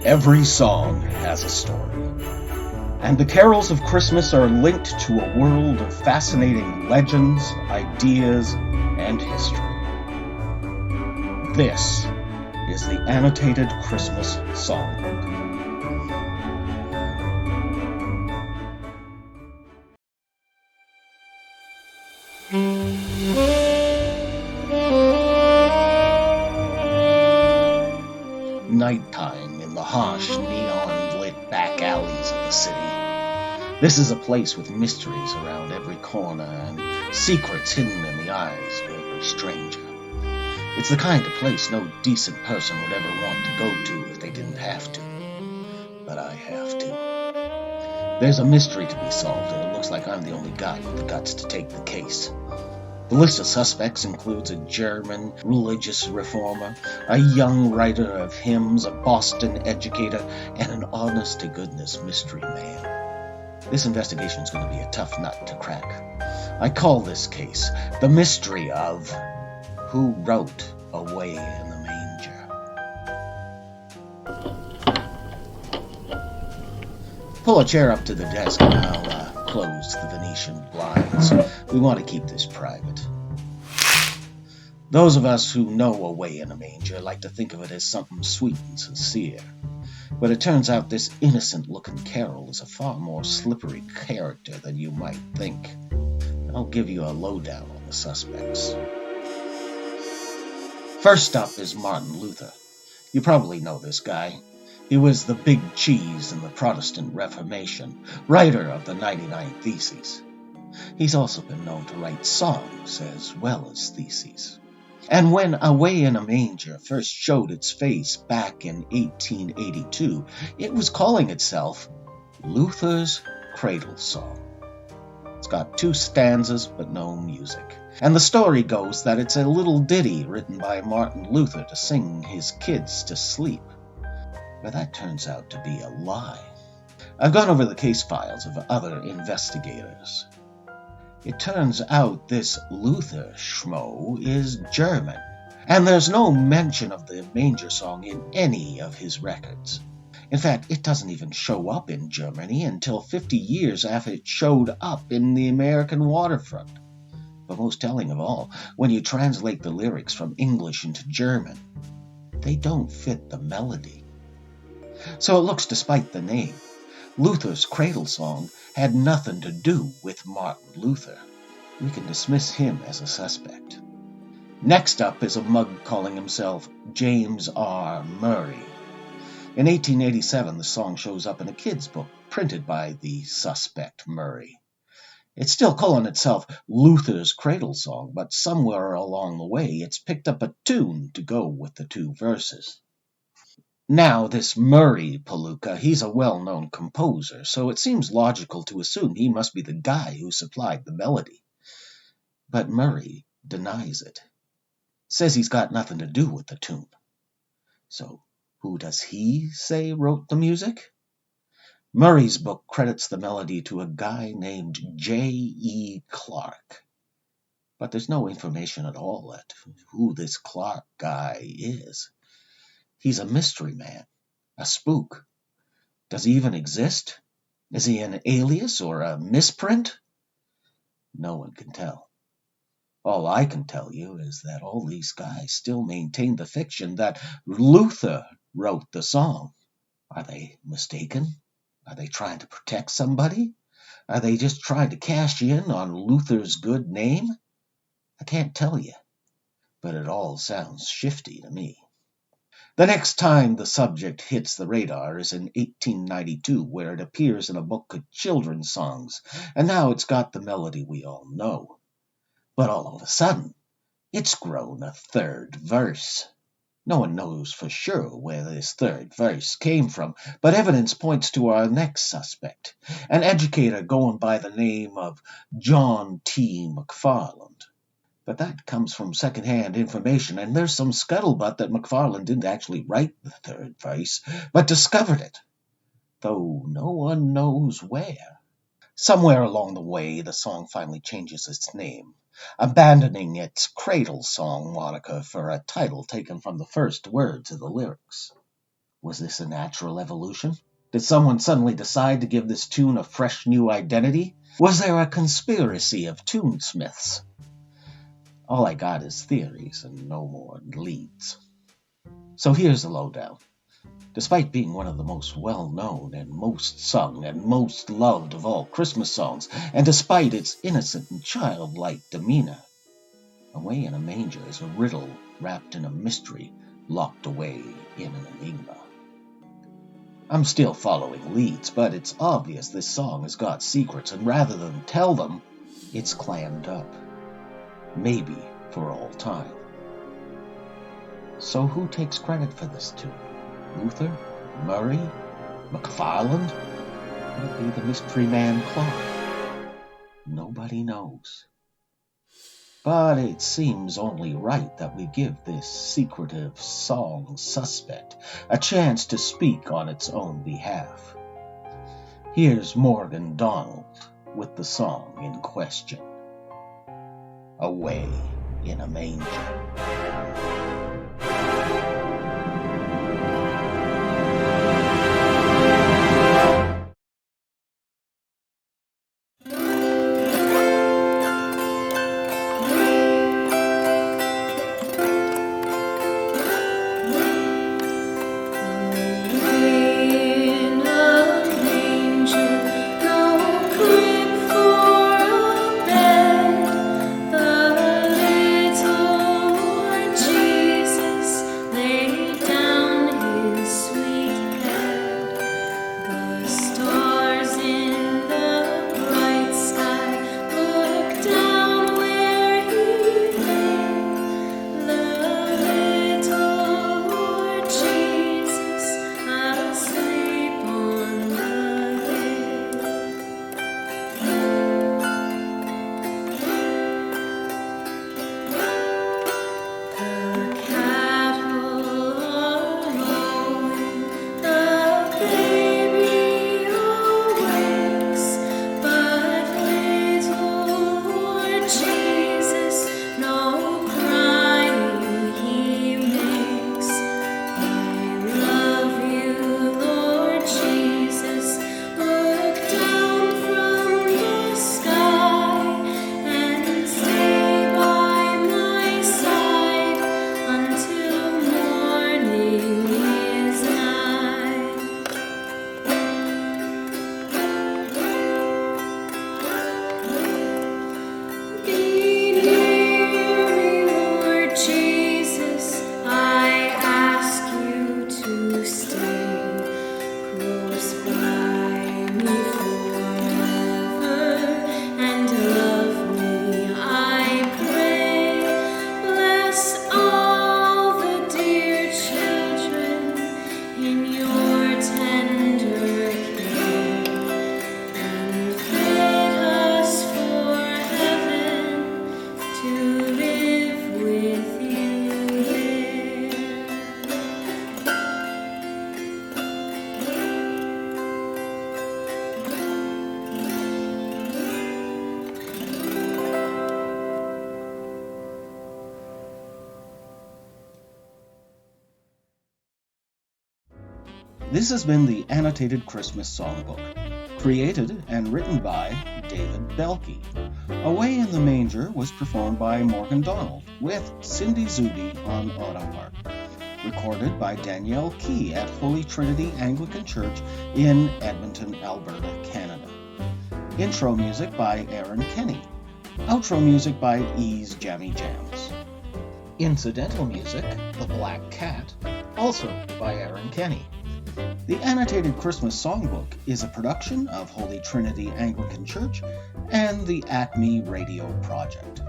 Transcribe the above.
Every song has a story, and the carols of Christmas are linked to a world of fascinating legends, ideas, and history. This is the Annotated Christmas Songbook. Nighttime in the harsh, neon-lit back alleys of the city. This is a place with mysteries around every corner and secrets hidden in the eyes of every stranger. It's the kind of place no decent person would ever want to go to if they didn't have to. But I have to. There's a mystery to be solved, and it looks like I'm the only guy with the guts to take the case. The list of suspects includes a German religious reformer, a young writer of hymns, a Boston educator, and an honest-to-goodness mystery man. This investigation is going to be a tough nut to crack. I call this case the mystery of who wrote Away in the Manger. Pull a chair up to the desk and I'll close the Venetian blinds. We want to keep this private. Those of us who know Away in a Manger like to think of it as something sweet and sincere. But it turns out this innocent-looking carol is a far more slippery character than you might think. I'll give you a lowdown on the suspects. First up is Martin Luther. You probably know this guy. He was the big cheese in the Protestant Reformation, writer of the 99 Theses. He's also been known to write songs as well as theses. And when Away in a Manger first showed its face back in 1882, it was calling itself Luther's Cradle Song. It's got 2 stanzas but no music. And the story goes that it's a little ditty written by Martin Luther to sing his kids to sleep. But that turns out to be a lie. I've gone over the case files of other investigators. It turns out this Luther schmo is German, and there's no mention of the Manger Song in any of his records. In fact, it doesn't even show up in Germany until 50 years after it showed up in the American waterfront. But most telling of all, when you translate the lyrics from English into German, they don't fit the melody. So it looks, despite the name, Luther's Cradle Song had nothing to do with Martin Luther. We can dismiss him as a suspect. Next up is a mug calling himself James R. Murray. In 1887, the song shows up in a kid's book printed by the suspect Murray. It's still calling itself Luther's Cradle Song, but somewhere along the way it's picked up a tune to go with the 2 verses. Now, this Murray Palooka, he's a well-known composer, so it seems logical to assume he must be the guy who supplied the melody. But Murray denies it. Says he's got nothing to do with the tune. So, who does he say wrote the music? Murray's book credits the melody to a guy named J.E. Clark. But there's no information at all as to who this Clark guy is. He's a mystery man, a spook. Does he even exist? Is he an alias or a misprint? No one can tell. All I can tell you is that all these guys still maintain the fiction that Luther wrote the song. Are they mistaken? Are they trying to protect somebody? Are they just trying to cash in on Luther's good name? I can't tell you, but it all sounds shifty to me. The next time the subject hits the radar is in 1892, where it appears in a book of children's songs, and now it's got the melody we all know. But all of a sudden, it's grown a 3rd verse. No one knows for sure where this 3rd verse came from, but evidence points to our next suspect, an educator going by the name of John T. McFarland. But that comes from second-hand information, and there's some scuttlebutt that McFarland didn't actually write the 3rd verse, but discovered it, though no one knows where. Somewhere along the way, the song finally changes its name, abandoning its Cradle Song moniker for a title taken from the first words of the lyrics. Was this a natural evolution? Did someone suddenly decide to give this tune a fresh new identity? Was there a conspiracy of tunesmiths? All I got is theories and no more leads. So here's the lowdown. Despite being one of the most well-known and most sung and most loved of all Christmas songs, and despite its innocent and childlike demeanor, Away in a Manger is a riddle wrapped in a mystery, locked away in an enigma. I'm still following leads, but it's obvious this song has got secrets, and rather than tell them, it's clammed up. Maybe for all time. So who takes credit for this tune? Luther? Murray? McFarland? Could it be the mystery man Clark? Nobody knows. But it seems only right that we give this secretive song suspect a chance to speak on its own behalf. Here's Morgan Donald with the song in question. Away in a Manger. This has been the Annotated Christmas Songbook, created and written by David Belke. Away in the Manger was performed by Morgan Donald, with Cindy Zuby on autoharp. Recorded by Danielle Key at Holy Trinity Anglican Church in Edmonton, Alberta, Canada. Intro music by Aaron Kenny. Outro music by Ease Jammy Jams. Incidental music, The Black Cat, also by Aaron Kenny. The Annotated Christmas Songbook is a production of Holy Trinity Anglican Church and the Acme Radio Project.